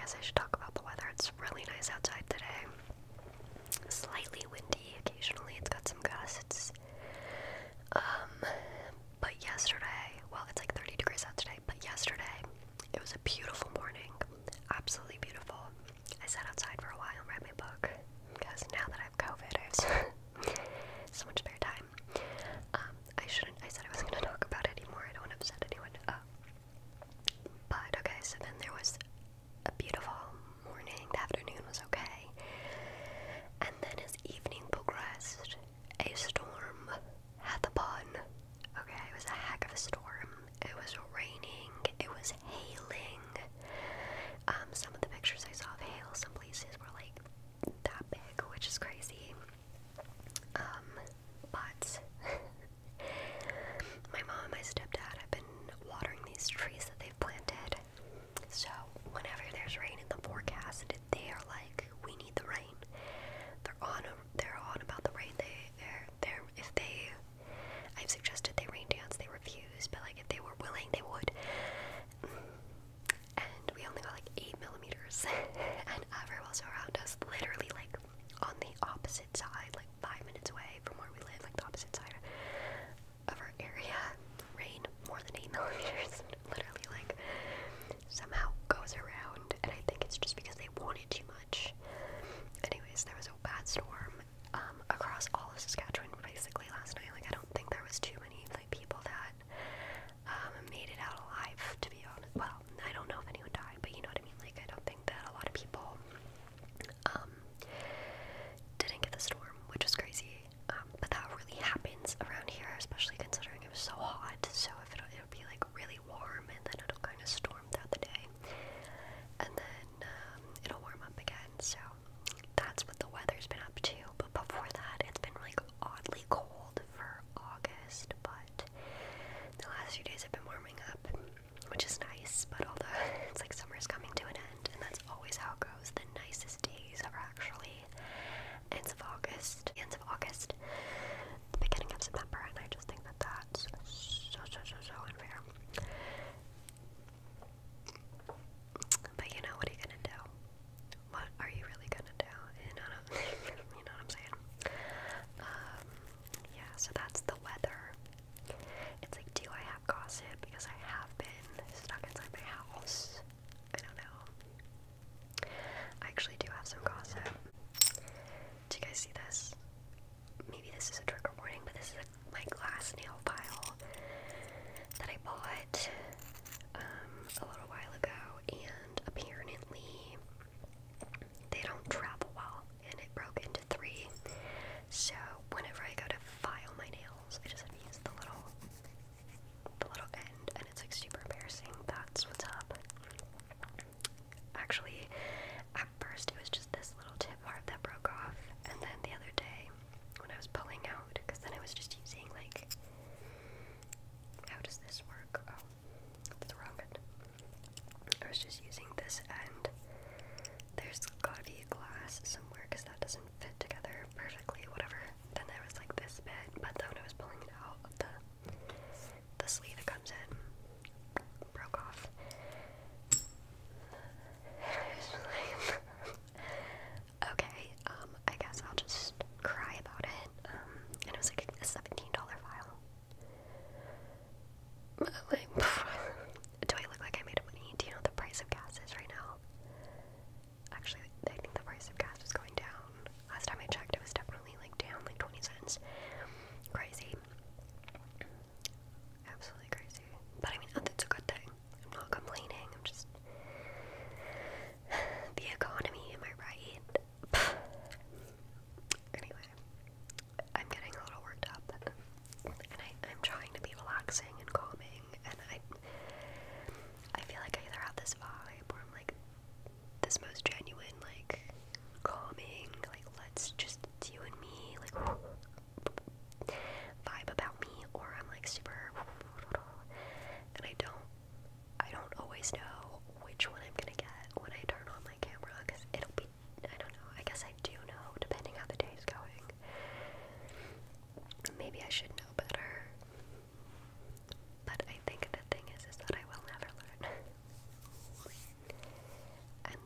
guess I should talk about the weather. It's really nice outside today. Slightly windy occasionally. It's got some gusts. But yesterday, well, it's like 30 degrees out today, but yesterday, it was a beautiful morning. Absolutely beautiful. I sat outside for a while and read my book, because now that I have COVID, I have so much spare time. I said I wasn't going to talk about it anymore. I don't want to upset anyone. But, okay, so then there was a beautiful morning. The afternoon was okay. And then as evening progressed, a storm had the pun. Okay, it was a heck of a storm. It was raining. It was hailing. Some of the pictures I saw of hail, some places were like that big, which is crazy. But my mom and my stepdad have been watering these trees that they've planted. So whenever there's rain in the forecast, they are like, we need the rain. They're on about the rain. I've suggested they rain dance, they refuse, but like if they were willing, they would. And we only got like 8 millimeters, and everyone else around us, literally like on the opposite side, like 5 minutes away from where we live, like the opposite side of our area, rain more than 8 millimeters, literally like somehow goes around, and I think it's just because they want it too much. Anyways, there was a bad storm across all of Saskatchewan basically last night. Like I don't think there was too many like people that made it out alive, to be honest. Well, I don't know if anyone died, but you know what I mean. Like I don't think that a lot of people didn't get the storm, which is crazy. But that really happens around here, especially considering it was so hot. So if it'll be like really warm, and then it'll kind of storm throughout the day, and then it'll warm up again. So that's what the weather's been up to. But before that, it's been like oddly cold for August, but the last few days have been warming up, which is nice. But although it's like summer's coming to an end, and that's always how it goes. The nicest days are actually ends of August, the beginning of September, and I just think that that's so unfair. But you know, what are you gonna do? What are you really gonna do? You know what I'm saying? Yeah, so that's the weather. It's like, do I have gossip? Because I have been stuck inside my house. I don't know. I actually do have some gossip. Do you guys see this? Maybe this is a trigger warning, but this is my glass nail file that I bought a little while ago, and apparently they don't travel well, and it broke into 3. So whenever I go to file my nails, I just have to use the little end, and it's like super embarrassing. That's what's up. Actually, at first it was just this little tip part that broke off, and then the other day when I was pulling out, because then I was just using like, how does this work? Oh, that's the wrong end. I was just using this end. There's gotta be a glass somewhere, because that doesn't fit together perfectly, whatever. Then there was like this bit, but then when I was pulling it out of the sleeve it comes in, broke off. Okay, I guess I'll just cry about it. And it was like a $17 file. Like, do I look like I made money? Do you know what the price of gas is right now? Actually, I think the price of gas is going down. Last time I checked, it was definitely like down like 20 cents. Crazy. Absolutely crazy. But I mean, that's a good thing. I'm not complaining. I'm just... the economy, am I right? Anyway, I'm getting a little worked up. And I'm trying to be relaxing and calming. And I feel like I either have this vibe where I'm like this most genuine, like, calming, like, let's just you and me, like, vibe about me, or I'm like super, and I don't always know which one I'm gonna get when I turn on my camera, because it'll be, I don't know, I guess I do know, depending how the day's going. Maybe I should know better, but I think the thing is that I will never learn, and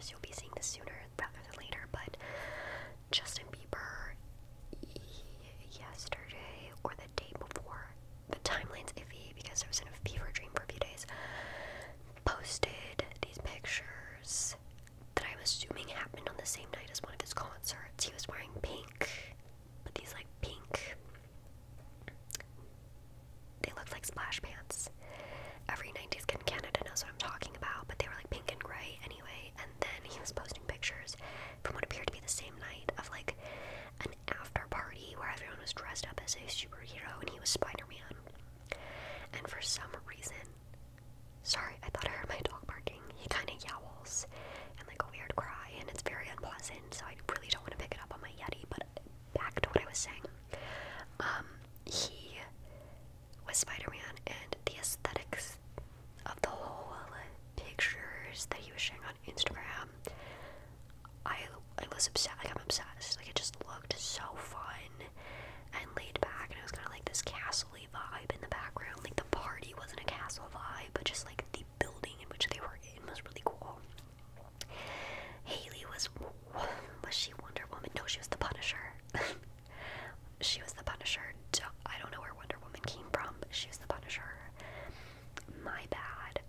course you'll be seeing this sooner rather than later, but Justin Bieber yesterday or the day before, the timeline's iffy because I was in a fever dream for a few days, posted these pictures that I'm assuming happened on the same night as one of his concerts. He was wearing pink, but these like pink, they looked like splash pants. Every 90s kid in Canada knows what I'm talking about, but they were like pink and gray anyway. And then he was posting pictures from what appeared to be the same night of like an after party where everyone was dressed up as a superhero and he was Spider-Man. And for some reason, sorry, I thought I heard my dog barking. He kind of yowls and like a weird cry, and it's very unpleasant, so I really don't want to pick it up on my Yeti. But back to what I was saying. He was Spider-Man, and the aesthetics of the whole pictures that he was sharing on Instagram, I was obsessed. Like, I'm obsessed. Like, it just looked so fun and laid back, and it was kind of like this castle-y vibe in the background. Like, the party wasn't a castle vibe, but just like the building in which they were in was really cool. Hailey was she Wonder Woman? No, she was the Punisher. She was the Punisher. I don't know where Wonder Woman came from, but she was the Punisher. My bad.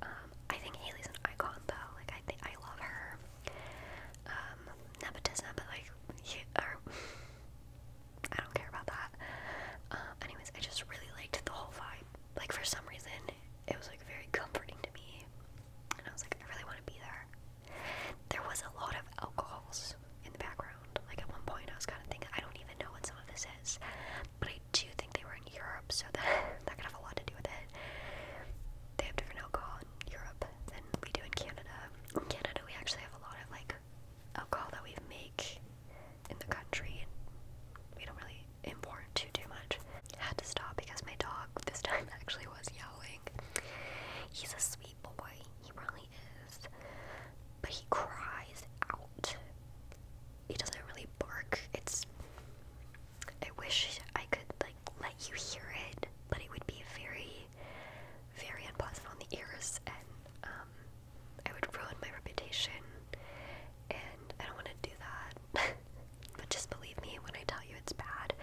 I think Hailey's an icon though. Like, I love her. Nepotism, but like, I don't care about that. Anyways, I just really liked the whole vibe. Like, for some reason, it was like very comforting to me, and I was like, I really want to be there. There was a lot of alcohols in the background. Like, at one point, I was kind of thinking, I don't even know what some of this is, but I do think they were in Europe, so that could have a lot to do with it. They have different alcohol in Europe than we do in Canada. In Canada, we actually have a lot of like alcohol that we make in the country, and we don't really import too much. I had to stop because my dog this time actually was yowling. He's a sweet boy, he really is, but he cries out. He doesn't really bark. I wish I could like let you hear it, but it would be very, very unpleasant on the ears, and I would ruin my reputation, and I don't want to do that. But just believe me when I tell you it's bad.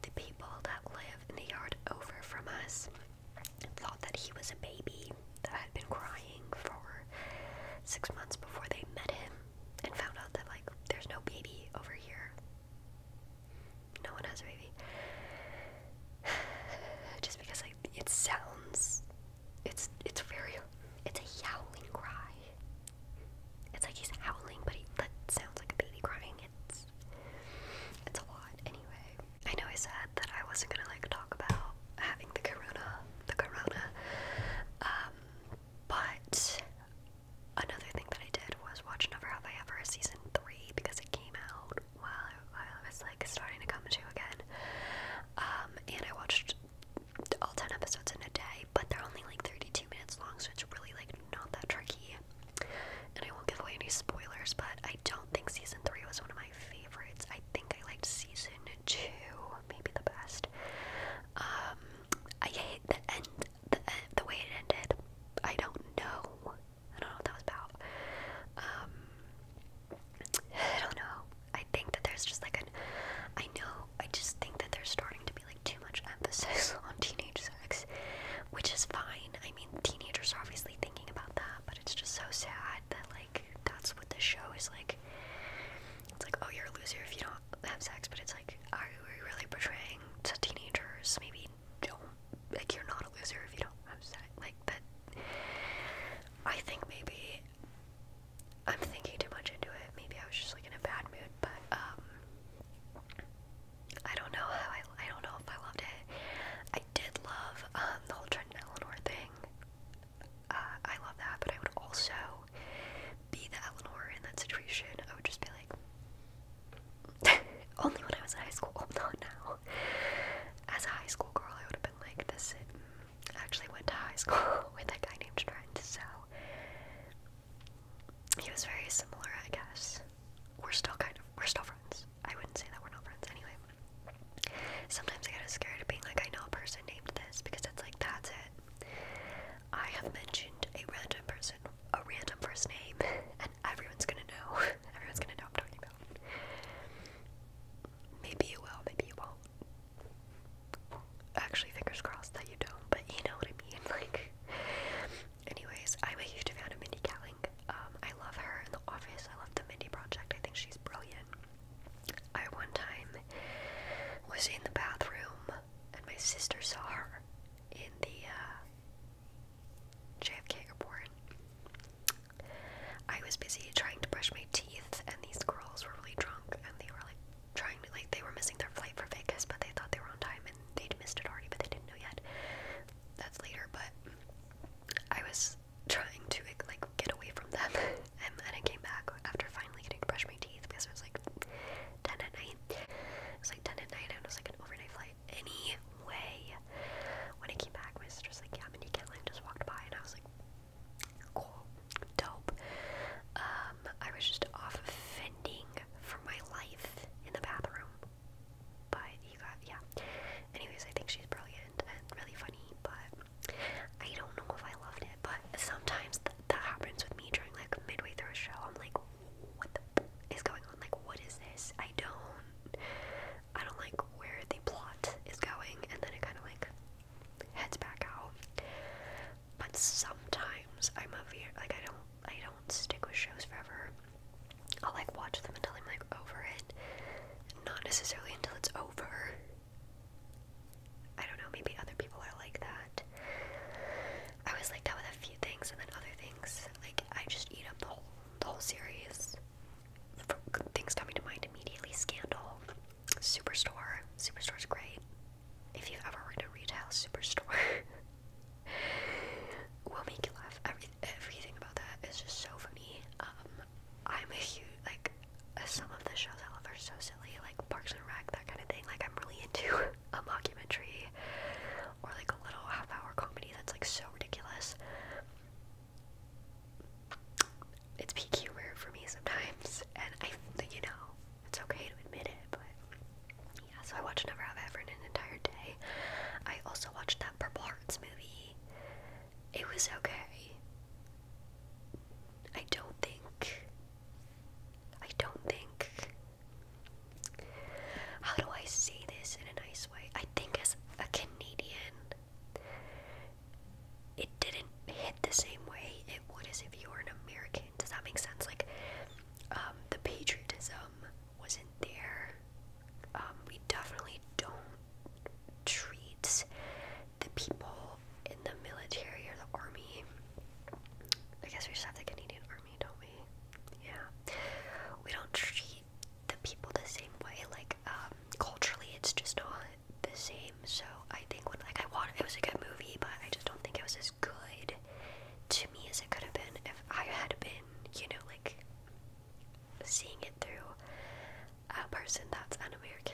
The people that live in the yard over from us thought that he was a baby that had been crying for 6 months before they met him, and found out that like there's no baby over here. No one has a baby. Just because like it sounds, it's a yowling cry. It's like he's howling, but that sounds like a baby crying. It's a lot. Anyway, I know I said that I wasn't gonna like talk about having the corona, but another thing that I did was watch Never Have I Ever season 3 because it came out while I was like starting to come to again. And I watched all 10 episodes in a day, but they're only like 32 minutes long, so it's really like not that tricky. And I won't give away any spoilers, but I don't think season 3 was one of my favorites. I think I liked season 2 maybe the best. I hate the end, the way it ended. I don't know what that was about. I don't know. I think that there's just like I just think that there's starting to be like too much emphasis on teenage sex, which is fine. I mean, teenagers are obviously thinking about that, but it's just so sad that like that's what the show is like. It's like, oh, you're a loser if you don't have sex, but it's like, are we really portraying to teenagers? Maybe don't, like, you're not a loser if you don't have sex, like that. I think maybe I'm thinking too much into it. Maybe I was just like in a bad mood, but I don't know I don't know if I loved it. I did love the whole Trent and Eleanor thing. I love that, but I would also be the Eleanor in that situation. I would just be like, only when I was in high school, not now. As a high school girl, I would have been like this. I actually went to high school with a guy named Trent, so he was very similar, I guess. We're still friends. I wouldn't say that we're not friends anyway. Sometimes I get scared of being like, I know a person named this, because it's like, that's it. I have mentioned a random person, a random first name, crazy trying to brush my teeth, and these girls were really drunk, and they were like trying to, like, they were missing their flight for Vegas, but they thought they were on time, and they'd missed it already, but they didn't know yet. That's later, but I was trying to, like, get away from them, and then I came back after finally getting to brush my teeth, because it was like 10 at night. It was like 10 at night, and it was like an overnight flight. Anyway, when I came back, my sister was like, yeah, Mindy Kaling just walked by, and I was like, cool, dope. I was just off fending for my life in the bathroom, but you got, yeah. Anyways, I think she's brilliant and really funny, but I don't know if I loved it, but sometimes that happens with me during, like, midway through a show. I'm like, what the is going on? Like, what is this? I don't like where the plot is going, and then it kind of, like, heads back out. But sometimes I'm a weird, like, I don't stick with shows forever. I'll, like, watch them until I'm, like, over it, not necessarily until it's over. I don't know, maybe other people are like that. I was like that with a few things, and then other things, like, I just eat up the whole series. Things coming to mind immediately: Scandal, Superstore's great. If you've ever worked in retail, Superstore will make you laugh. Everything about that is just so funny. I'm a huge, like, some of the shows I love are so silly, like Parks and Rec, that kind of thing. Like, I'm really into a mockumentary or, like, a little half-hour comedy that's, like, so ridiculous. It's peak humor for me sometimes, and you know, it's okay to admit it, but yeah, so I watched Never Have I Ever in an entire day. I also watched that Purple Hearts movie. It was okay. I don't think, how do I say this in a nice way? I think as a Canadian, it didn't hit the same way it would as if you were an American. Does that make sense? Like, the patriotism wasn't there. We definitely don't treat the people in the military or the army. I guess we just have the Canadian Army, don't we? Yeah. We don't treat the people the same way. Like, culturally, it's just not the same. So I think when, like, it was a good movie, but I just don't think it was as good to me as it could have been if I had been, you know, like, seeing it through a person that's an American.